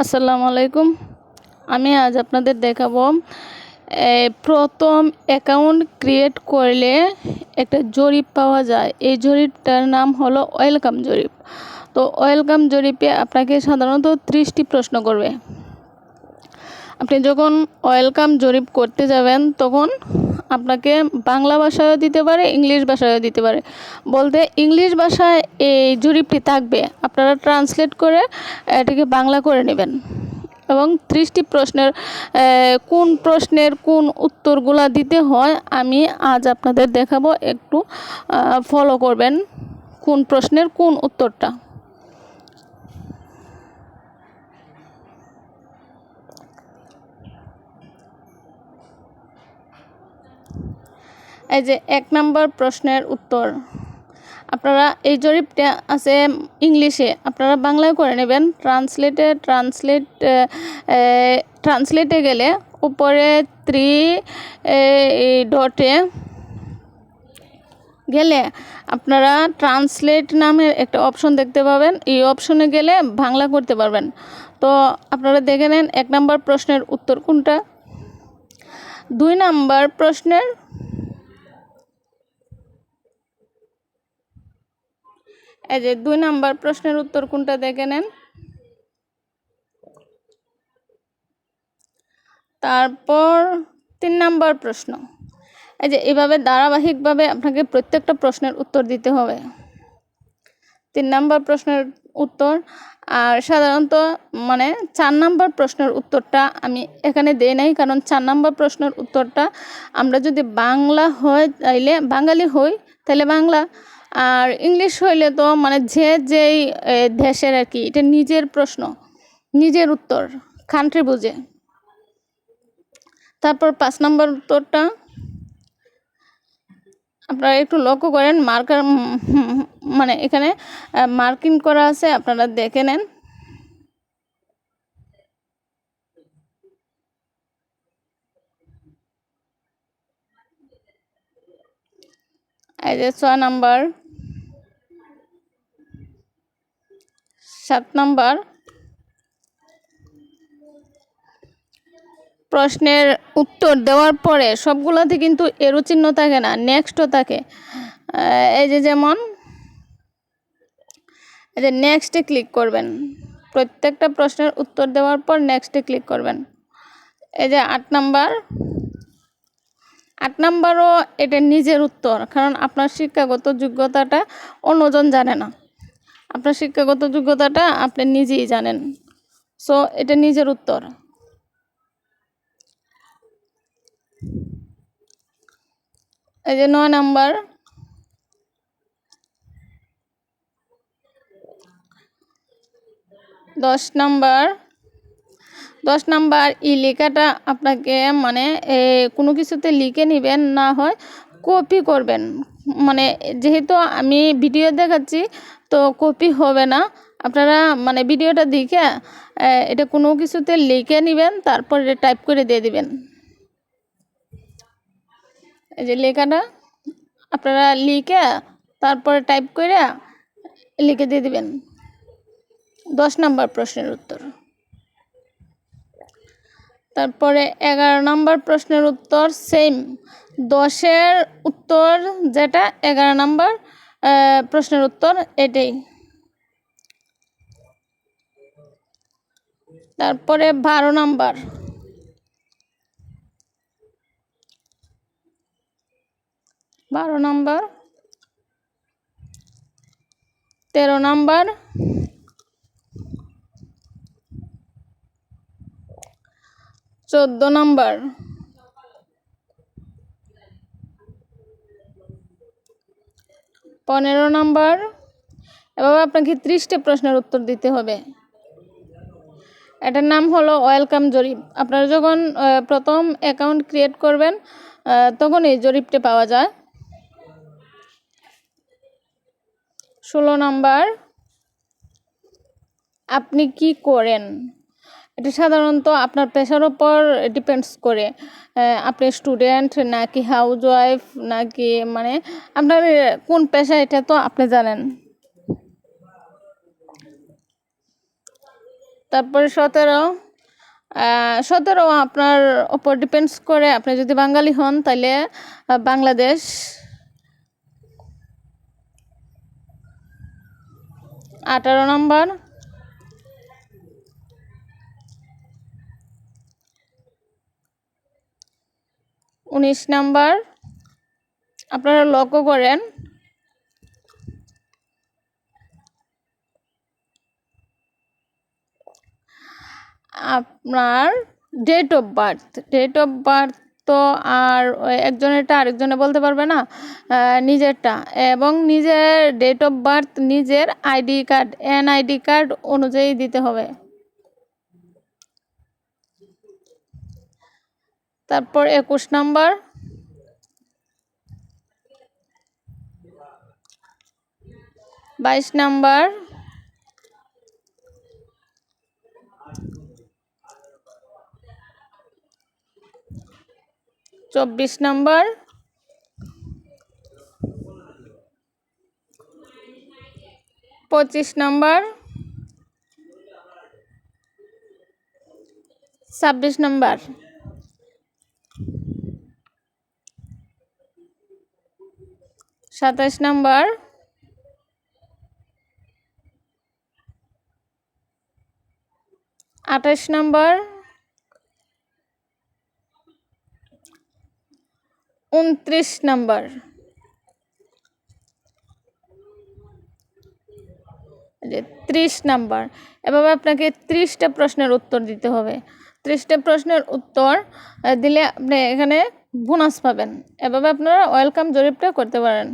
আসসালামু আলাইকুম। আমি আজ আপনাদের দেখাবো প্রথম অ্যাকাউন্ট ক্রিয়েট করলে একটা জরিপ পাওয়া যায়। এই জরিপটার নাম হলো ওয়েলকাম জরিপ। তো ওয়েলকাম জরিপে আপনাকে সাধারণত 30টি প্রশ্ন করবে। আপনি যখন ওয়েলকাম জরিপ করতে যাবেন তখন আপনাকে বাংলা ভাষায়ও দিতে পারে, ইংলিশ ভাষায়ও দিতে পারে। বলতে ইংলিশ ভাষায় এই জরিপটি থাকবে, আপনারা ট্রান্সলেট করে এটাকে বাংলা করে নেবেন। এবং 30টি প্রশ্নের কোন প্রশ্নের কোন উত্তরগুলা দিতে হয় আমি আজ আপনাদের দেখাবো, একটু ফলো করবেন কোন প্রশ্নের কোন উত্তরটা। এই যে 1 নম্বর প্রশ্নের উত্তর, আপনারা এই জরিপটা আছে ইংলিশে, আপনারা বাংলায় করে নেবেন। ট্রান্সলেটে গেলে উপরে 3 ডটে গেলে আপনারা ট্রান্সলেট নামের একটা অপশন দেখতে পাবেন। এই অপশনে গেলে বাংলা করতে পারবেন। তো আপনারা দেখে নেন 1 নম্বর প্রশ্নের উত্তর কোনটা। 2 নম্বর প্রশ্নের এই যে 2 নম্বর প্রশ্নের উত্তর কোনটা দেখে নেন। তারপর 3 নম্বর প্রশ্ন, এই যে এভাবে ধারাবাহিকভাবে আপনাকে প্রত্যেকটা প্রশ্নের উত্তর দিতে হবে। 3 নম্বর প্রশ্নের উত্তর, আর সাধারণত 4 নম্বর প্রশ্নের উত্তরটা আমি এখানে দেই নাই, কারণ 4 নম্বর প্রশ্নের উত্তরটা আমরা যদি বাংলা হয় তাইলে বাঙালি হই তাহলে বাংলা, আর ইংলিশ হইলে তো যেই দেশের আর কি, এটা নিজের প্রশ্ন, নিজের উত্তর, কান্ট্রি বুঝে। তারপর 5 নম্বর উত্তরটা আপনারা একটু লক্ষ্য করেন, মার্কার এখানে মার্কিং করা আছে, আপনারা দেখে নেন। এই যে 6 নম্বর, 7 নম্বর প্রশ্নের উত্তর দেওয়ার পরে সবগুলোতে কিন্তু এরো চিহ্ন থাকে না, নেক্সটও থাকে। এই যে যেমন এই যে নেক্সটে ক্লিক করবেন, প্রত্যেকটা প্রশ্নের উত্তর দেওয়ার পর নেক্সটে ক্লিক করবেন। এই যে 8 নাম্বারও এটা নিজের উত্তর, কারণ আপনার শিক্ষাগত যোগ্যতাটা অন্যজন জানে না, আপনার শিক্ষাগত যোগ্যতাটা আপনি নিজেই জানেন, সো এটা নিজের উত্তর। এই যে 9 নাম্বার, 10 নাম্বার এই লেখাটা আপনাকে কোনো কিছুতে লিখে নেবেন, না হয় কপি করবেন। যেহেতু আমি ভিডিও দেখাচ্ছি তো কপি হবে না, আপনারা ভিডিওটা দেখে এটা কোনো কিছুতে লিখে নেবেন, তারপর এটা টাইপ করে দিয়ে দিবেন। এই যে লেখাটা আপনারা লিখে তারপরে টাইপ করে লিখে দিয়ে দিবেন। 10 নম্বর প্রশ্নের উত্তর। তারপরে 11 নম্বর প্রশ্নের উত্তর সেম, 10-এর উত্তর যেটা 11 নম্বর প্রশ্নের উত্তর এটাই। তারপরে 12 নম্বর, 13 নম্বর, 14 নম্বর, 15 নম্বর। এভাবে আপনাকে 30টি প্রশ্নের উত্তর দিতে হবে। এটার নাম হলো ওয়েলকাম জরিপ। আপনারা যখন প্রথম অ্যাকাউন্ট ক্রিয়েট করবেন তখন এই জরিপটা পাওয়া যায়। 16 নম্বর, আপনি কি করেন, এটা সাধারণত আপনার পেশার ওপর ডিপেন্ডস করে। আপনি স্টুডেন্ট নাকি হাউসওয়াইফ, নাকি আপনার কোন পেশা এটা তো আপনি জানেন। তারপরে 17 আপনার ওপর ডিপেন্ডস করে। আপনি যদি বাঙালি হন তাহলে বাংলাদেশ। 18 নম্বর, 19 নাম্বার। আপনারা লক্ষ্য করেন আপনার ডেট অফ বার্থ তো আর একজনেরটা আরেকজনে বলতে পারবে না, নিজেরটা এবং নিজের ডেট অফ বার্থ নিজের আইডি কার্ড এনআইডি কার্ড অনুযায়ী দিতে হবে। তারপর 21 number, 22 number, 24 number, 25 number, 26 number, 27 number, 28 number, 29 number, 30 number. এভাবে আপনাকে 30টা প্রশ্নের উত্তর দিতে হবে। 30টা প্রশ্নের উত্তর দিলে আপনি এখানে বোনাস পাবেন। এভাবে আপনারা ওয়েলকাম জরিপটা করতে পারেন।